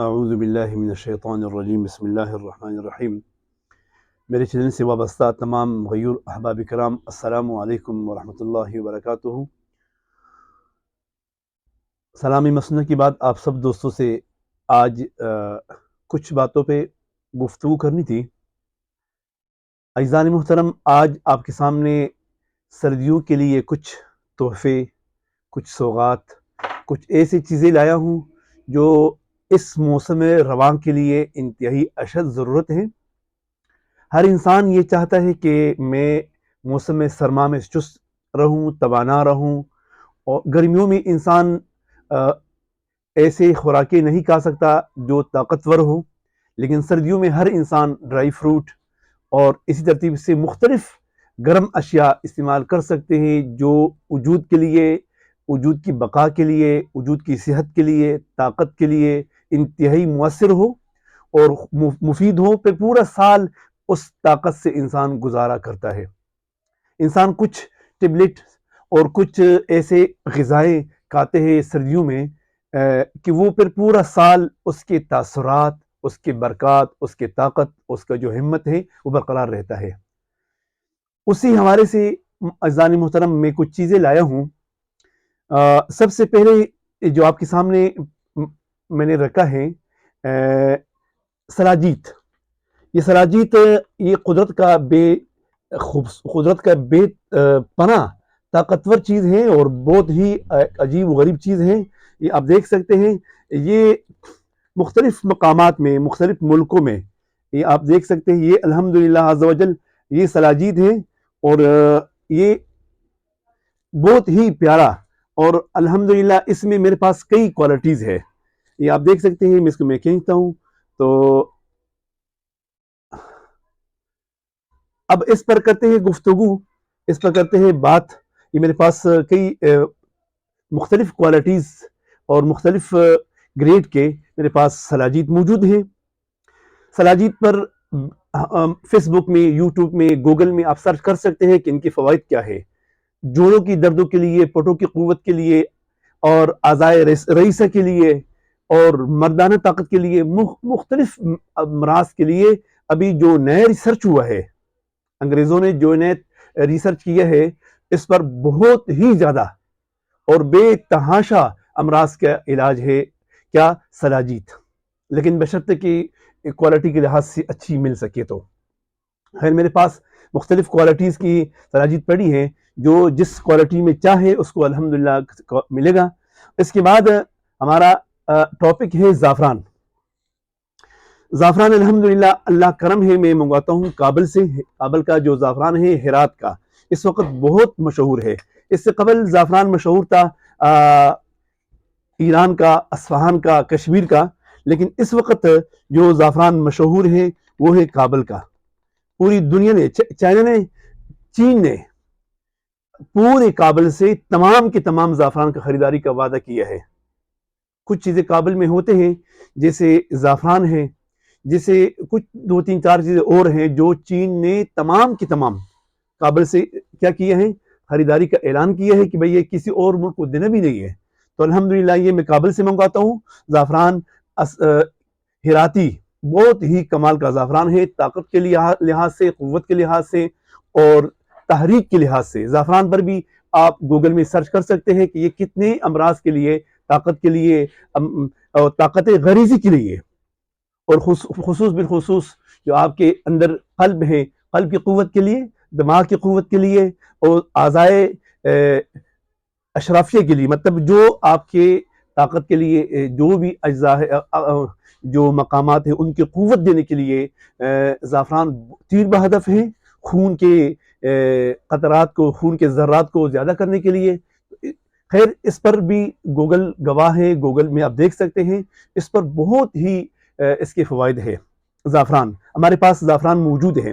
اعوذ باللہ من الشیطان الرجیم بسم اللہ الرحمن الرحیم۔ میرے چینل سے وابستہ تمام غیور احباب کرام، السلام علیکم ورحمۃ اللہ وبرکاتہ۔ سلامی مسنون کی بات آپ سب دوستوں سے آج کچھ باتوں پہ گفتگو کرنی تھی۔ عزیزان محترم، آج آپ کے سامنے سردیوں کے لیے کچھ تحفے، کچھ سوغات، کچھ ایسی چیزیں لایا ہوں جو اس موسم رواں کے لیے انتہائی اشد ضرورت ہے۔ ہر انسان یہ چاہتا ہے کہ میں موسم سرما میں چست رہوں، توانا رہوں، اور گرمیوں میں انسان ایسے خوراکیں نہیں کھا سکتا جو طاقتور ہو، لیکن سردیوں میں ہر انسان ڈرائی فروٹ اور اسی ترتیب سے مختلف گرم اشیاء استعمال کر سکتے ہیں جو وجود کے لیے، وجود کی بقا کے لیے، وجود کی صحت کے لیے، طاقت کے لیے انتہائی مؤثر ہو اور مفید ہو۔ پہ پورا سال اس طاقت سے انسان گزارا کرتا ہے۔ انسان کچھ ٹیبلٹ اور کچھ ایسے غذائیں کھاتے ہیں سردیوں میں کہ وہ پھر پورا سال اس کے تاثرات، اس کے برکات، اس کے طاقت، اس کا جو ہمت ہے وہ برقرار رہتا ہے۔ اسی حوالے سے عزیزان محترم میں کچھ چیزیں لایا ہوں۔ سب سے پہلے جو آپ کے سامنے میں نے رکھا ہے سلاجیت۔ یہ سلاجیت یہ قدرت کا بے پناہ طاقتور چیز ہے اور بہت ہی عجیب و غریب چیز ہے۔ یہ آپ دیکھ سکتے ہیں، یہ مختلف مقامات میں، مختلف ملکوں میں یہ آپ دیکھ سکتے ہیں۔ یہ الحمدللہ عز و جل یہ سلاجیت ہے اور یہ بہت ہی پیارا، اور الحمدللہ اس میں میرے پاس کئی کوالٹیز ہے۔ یہ آپ دیکھ سکتے ہیں، میں اس کو کھینچتا ہوں تو اب اس پر کرتے ہیں گفتگو، اس پر کرتے ہیں بات۔ یہ میرے پاس کئی مختلف کوالٹیز اور مختلف گریڈ کے میرے پاس سلاجیت موجود ہیں۔ سلاجیت پر فیس بک میں، یوٹیوب میں، گوگل میں آپ سرچ کر سکتے ہیں کہ ان کے فوائد کیا ہے۔ جوڑوں کی دردوں کے لیے، پٹوں کی قوت کے لیے، اور اعضائے رئیسہ کے لیے، اور مردانہ طاقت کے لیے، مختلف امراض کے لیے ابھی جو نیا ریسرچ ہوا ہے، انگریزوں نے جو نیا ریسرچ کیا ہے، اس پر بہت ہی زیادہ اور بے تحاشا امراض کا علاج ہے کیا؟ سلاجیت، لیکن بشرطے کہ کوالٹی کے لحاظ سے اچھی مل سکے تو۔ خیر، میرے پاس مختلف کوالٹیز کی سلاجیت پڑی ہیں، جو جس کوالٹی میں چاہے اس کو الحمدللہ ملے گا۔ اس کے بعد ہمارا ٹاپک ہے زعفران۔ زعفران الحمدللہ اللہ کرم ہے، میں منگواتا ہوں کابل سے۔ کابل کا جو زعفران ہے، ہرات کا، اس وقت بہت مشہور ہے۔ اس سے قبل زعفران مشہور تھا ایران کا، اصفہان کا، کشمیر کا، لیکن اس وقت جو زعفران مشہور ہے وہ ہے کابل کا۔ پوری دنیا نے، چائنا نے، چین نے پورے کابل سے تمام کے تمام زعفران کا خریداری کا وعدہ کیا ہے۔ کچھ چیزیں کابل میں ہوتے ہیں جیسے زعفران ہے، جیسے کچھ 2-3-4 چیزیں اور ہیں جو چین نے تمام کی تمام کابل سے کیا کیا ہے؟ خریداری کا اعلان کیا ہے کہ بھئی یہ کسی اور ملک کو دینا بھی نہیں ہے۔ تو الحمدللہ یہ میں کابل سے منگواتا ہوں۔ زعفران ہراتی بہت ہی کمال کا زعفران ہے، طاقت کے لحاظ سے، قوت کے لحاظ سے، اور تحریک کے لحاظ سے۔ زعفران پر بھی آپ گوگل میں سرچ کر سکتے ہیں کہ یہ کتنے امراض کے لیے، طاقت کے لیے، طاقت غریزی کے لیے، اور خصوص بالخصوص جو آپ کے اندر قلب ہے، قلب کی قوت کے لیے، دماغ کی قوت کے لیے، اور اعضائے اشرافیہ کے لیے، مطلب جو آپ کے طاقت کے لیے جو بھی اجزاء ہے، جو مقامات ہیں، ان کی قوت دینے کے لیے زعفران تیر بہدف ہے۔ خون کے قطرات کو، خون کے ذرات کو زیادہ کرنے کے لیے۔ خیر، اس پر بھی گوگل گواہ ہے، گوگل میں آپ دیکھ سکتے ہیں، اس پر بہت ہی اس کے فوائد ہے۔ زعفران، ہمارے پاس زعفران موجود ہے۔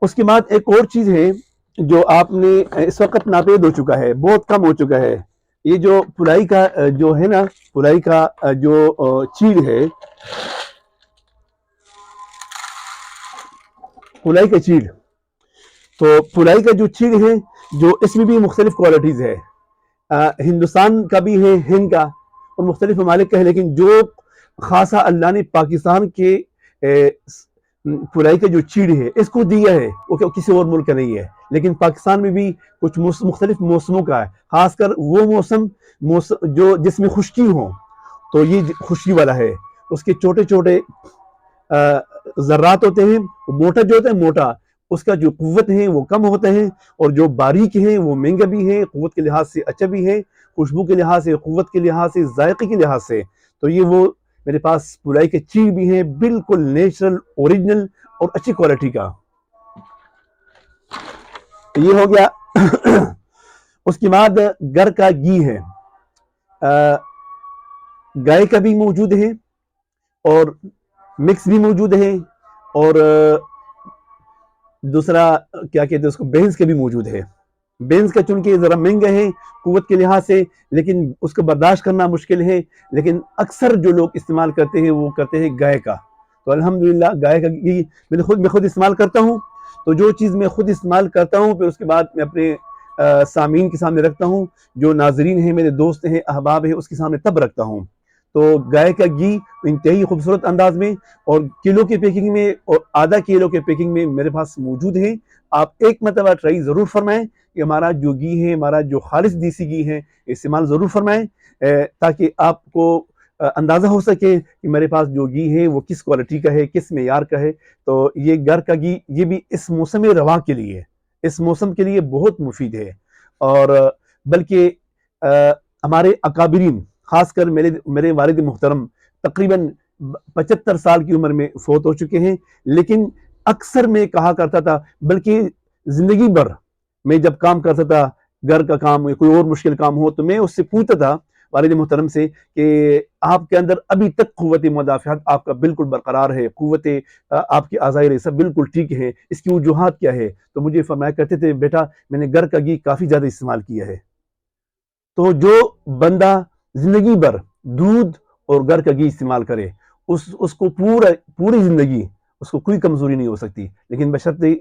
اس کے بعد ایک اور چیز ہے جو آپ نے اس وقت ناپید ہو چکا ہے، بہت کم ہو چکا ہے۔ یہ جو پلائی کا جو ہے نا، پلائی کا جو چیڑ ہے، پلائی کا چیڑ، تو پلائی کا جو چیڑ ہے، جو اس میں بھی مختلف کوالٹیز ہے۔ ہندوستان کا بھی ہے، ہند کا، اور مختلف ممالک کا ہے، لیکن جو خاصا اللہ نے پاکستان کے پلائی کا جو چیڑ ہے اس کو دیا ہے، وہ کسی اور ملک کا نہیں ہے، لیکن پاکستان میں بھی کچھ مختلف موسموں کا ہے، خاص کر وہ موسم جو جس میں خشکی ہو، تو یہ خشکی والا ہے۔ اس کے چھوٹے چھوٹے ذرات ہوتے ہیں، موٹا جو ہوتا ہے موٹا، اس کا جو قوت ہے وہ کم ہوتا ہے، اور جو باریک ہیں وہ مہنگا بھی ہے، قوت کے لحاظ سے اچھا بھی ہے، خوشبو کے لحاظ سے، قوت کے لحاظ سے، ذائقے کے لحاظ سے۔ تو یہ وہ میرے پاس پلائی کے چیڑ بھی ہیں، بالکل نیچرل، اوریجنل اور اچھی کوالٹی کا۔ یہ ہو گیا۔ اس کے بعد گھر کا گھی ہے، گائے کا بھی موجود ہے اور مکس بھی موجود ہے، اور دوسرا کیا کہتے ہیں اس کو، بینز کا بھی موجود ہے۔ بینز کا چونکہ ذرا مہنگا ہے قوت کے لحاظ سے، لیکن اس کو برداشت کرنا مشکل ہے، لیکن اکثر جو لوگ استعمال کرتے ہیں وہ کرتے ہیں گائے کا۔ تو الحمدللہ گائے کا گھی میں خود استعمال کرتا ہوں۔ تو جو چیز میں خود استعمال کرتا ہوں پھر اس کے بعد میں اپنے سامعین کے سامنے رکھتا ہوں، جو ناظرین ہیں، میرے دوست ہیں، احباب ہیں، اس کے سامنے تب رکھتا ہوں۔ تو گائے کا گھی انتہائی خوبصورت انداز میں اور کلو کے پیکنگ میں اور آدھا کلو کے پیکنگ میں میرے پاس موجود ہیں۔ آپ ایک مرتبہ ٹرائی ضرور فرمائیں کہ ہمارا جو گھی ہے، ہمارا جو خالص دیسی گھی ہے، استعمال ضرور فرمائیں، تاکہ آپ کو اندازہ ہو سکے کہ میرے پاس جو گھی ہے وہ کس کوالٹی کا ہے، کس معیار کا ہے۔ تو یہ گھر کا گھی، یہ بھی اس موسم رواں کے لیے، اس موسم کے لیے بہت مفید ہے۔ اور بلکہ ہمارے اکابرین، خاص کر میرے والد محترم تقریباً 75 سال کی عمر میں فوت ہو چکے ہیں، لیکن اکثر میں کہا کرتا تھا، بلکہ زندگی بھر میں جب کام کرتا تھا، گھر کا کام یا کوئی اور مشکل کام ہو، تو میں اس سے پوچھتا تھا والد محترم سے کہ آپ کے اندر ابھی تک قوت مدافعت آپ کا بالکل برقرار ہے، قوت آپ کی اعضائے سب بالکل ٹھیک ہے، اس کی وجوہات کیا ہے؟ تو مجھے فرمایا کرتے تھے، بیٹا میں نے گھر کا گھی کافی زیادہ استعمال کیا ہے۔ تو جو بندہ زندگی بھر دودھ اور گھر کا گھی استعمال کرے، اس کو پوری زندگی اس کو کوئی کمزوری نہیں ہو سکتی، لیکن بشرطے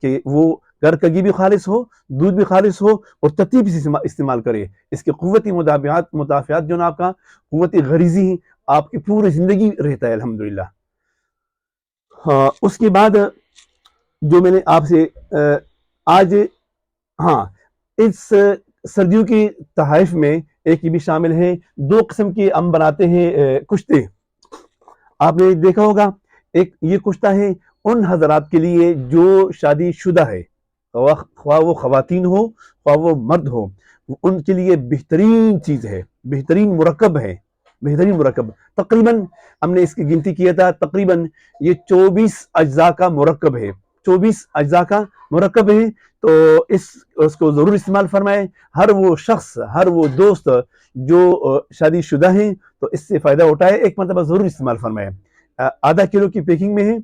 کہ وہ گھر کا گھی بھی خالص ہو، دودھ بھی خالص ہو اور ترتیب سے استعمال کرے۔ اس کے قوت مدافعات جو نا آپ کا قوت غریزی آپ کی پوری زندگی رہتا ہے الحمدللہ۔ ہاں، اس کے بعد جو میں نے آپ سے آج، ہاں، اس سردیوں کی تحائف میں ایک یہ بھی شامل ہے، 2 قسم کے ہم بناتے ہیں کشتے۔ آپ نے دیکھا ہوگا، ایک یہ کشتہ ہے ان حضرات کے لیے جو شادی شدہ ہے، خواہ وہ خواتین ہو خواہ وہ مرد ہو، ان کے لیے بہترین چیز ہے، بہترین مرکب ہے، بہترین مرکب۔ تقریباً ہم نے اس کی گنتی کیا تھا، تقریباً یہ 24 اجزاء کا مرکب ہے، 24 اجزاء کا مرکب ہے۔ تو اس کو ضرور استعمال فرمائیں۔ ہر وہ شخص، ہر وہ دوست جو شادی شدہ ہیں تو اس سے فائدہ اٹھائے، ایک مرتبہ ضرور استعمال فرمائیں۔ آدھا کلو کی پیکنگ میں ہے،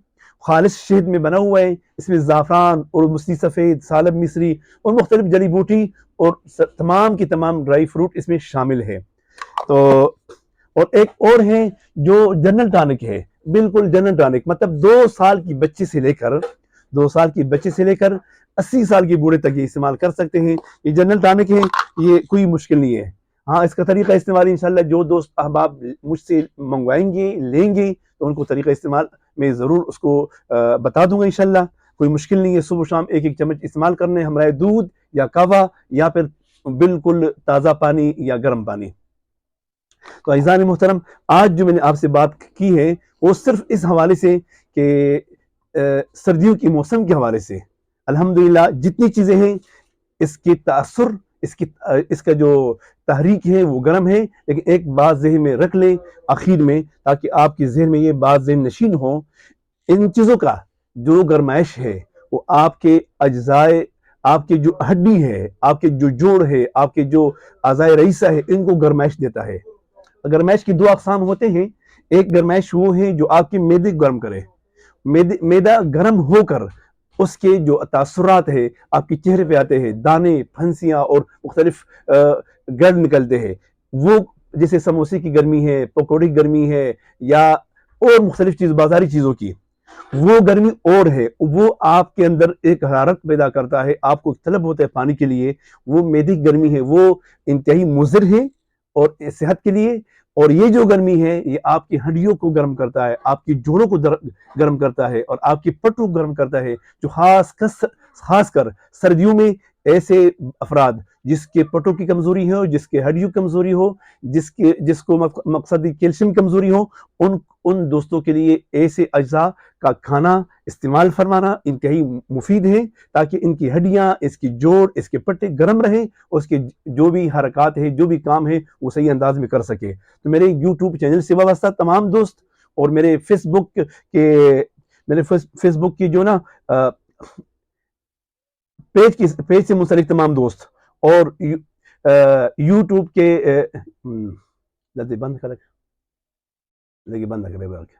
خالص شہد میں بنا ہوا ہے، اس میں زعفران اور مستی سفید، سالب مصری اور مختلف جڑی بوٹی اور تمام کی تمام ڈرائی فروٹ اس میں شامل ہے۔ تو اور ایک اور ہے جو جنرل ٹانک ہے، بالکل جنرل ٹانک، مطلب 2 سال کی بچے سے لے کر 80 سال کے بوڑھے تک یہ استعمال کر سکتے ہیں۔ یہ جنرل ٹانک ہے، یہ کوئی مشکل نہیں ہے۔ ہاں، اس کا طریقہ استعمال انشاءاللہ جو دوست احباب مجھ سے منگوائیں گے، لیں گے، تو ان کو طریقہ استعمال میں ضرور اس کو بتا دوں گا انشاءاللہ، کوئی مشکل نہیں ہے۔ صبح و شام 1 چمچ استعمال کرنے، ہمارے دودھ یا کہوہ یا پھر بالکل تازہ پانی یا گرم پانی۔ تو عزیزان محترم، آج جو میں نے آپ سے بات کی ہے وہ صرف اس حوالے سے کہ سردیوں کے موسم کے حوالے سے الحمدللہ جتنی چیزیں ہیں، اس کی تاثر، اس کا جو تحریک ہے وہ گرم ہے، لیکن ایک بات ذہن میں رکھ لیں آخر میں، تاکہ آپ کے ذہن میں یہ بات ذہن نشین ہو، ان چیزوں کا جو گرمائش ہے وہ آپ کے اجزائے، آپ کے جو ہڈی ہے، آپ کے جو جوڑ ہے، آپ کے جو اعضائے رئیسہ ہے، ان کو گرمائش دیتا ہے۔ گرمائش کی 2 اقسام ہوتے ہیں، ایک گرمائش وہ ہے جو آپ کے معدے کو گرم کرے، معدہ گرم ہو کر اس کے جو تاثرات ہے آپ کے چہرے پہ آتے ہیں، دانے، پھنسیاں اور مختلف گرد نکلتے ہیں، وہ جیسے سموسے کی گرمی ہے، پکوڑے کی گرمی ہے، یا اور مختلف چیز بازاری چیزوں کی، وہ گرمی اور ہے، وہ آپ کے اندر ایک حرارت پیدا کرتا ہے، آپ کو طلب ہوتا ہے پانی کے لیے، وہ معدے کی گرمی ہے، وہ انتہائی مضر ہے اور صحت کے لیے اور یہ جو گرمی ہے یہ آپ کی ہڈیوں کو گرم کرتا ہے، آپ کی جوڑوں کو گرم کرتا ہے، اور آپ کی پٹو گرم کرتا ہے، جو خاص کر سردیوں میں ایسے افراد جس کے پٹوں کی کمزوری ہو، جس کے ہڈیوں کمزوری ہو، جس کو مقصدی کیلشیم کمزوری ہو، ان دوستوں کے لیے ایسے اجزاء کا کھانا استعمال فرمانا انتہائی مفید ہے، تاکہ ان کی ہڈیاں، اس کی جوڑ، اس کے پٹے گرم رہیں، اس کے جو بھی حرکات ہے، جو بھی کام ہے، وہ صحیح انداز میں کر سکے۔ تو میرے یوٹیوب چینل سے وابستہ تمام دوست، اور میرے فیس بک کی جو نا پیج سے منسلک تمام دوست، اور یوٹیوب کے جلدی بند کرے، بند کرے